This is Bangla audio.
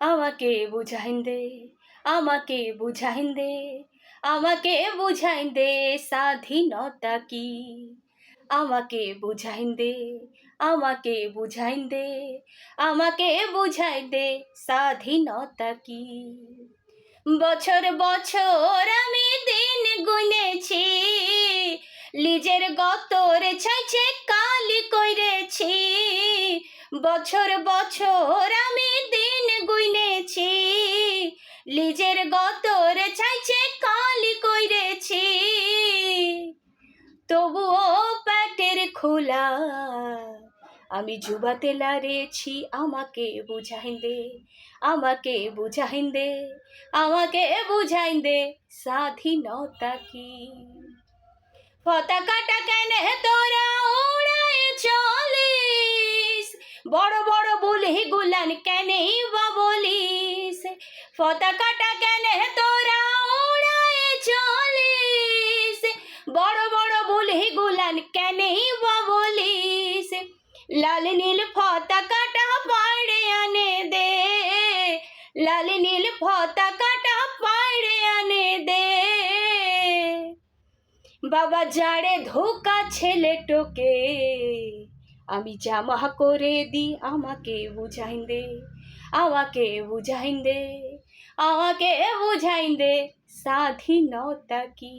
আমাকে বুঝাইন দে, আমাকে বুঝাইন দে, আমাকে বুঝাইন দে স্বাধীনতা কি। আমাকে বুঝাইন দে, আমাকে বুঝাইন দে, আমাকে বুঝাইন দে স্বাধীনতা কি। বছর বছর আমি দিন গুনেছি, লিজের গতর ছাইছে কালি কইরেছি। বছর বছর আমি দিন গুনেছি, লিজের গতর ছাইছে কালি কইরেছি। তবুও পেটের খোলা আমি যুবাতে লাড়েছি। আমাকে বুঝাইন দে, আমাকে বুঝাইন দে, আমাকে বুঝাইন দে স্বাধীনতা কি। পতাকাটা কেনে তোরা উড়ায় চলিস, বড় বড় বুলি গুলান কেনেই বা বলিস। পতাকাটা কেনে তোরা উড়ায় চলিস, বড় বড় বুলি গুলান কেনেই বা বলিস। লাল নীল পতাকাটা পাড়ে আনে দে, লাল নীল পতাকাটা পাড়ে আনে দে। বাবা যারে ধোকা ছেলে টোকে আমি জামা করে দি। আমাকে বুঝাইন দে, আমাকে বুঝাইন দে, আমাকে বুঝাইন দে স্বাধীনতা কি।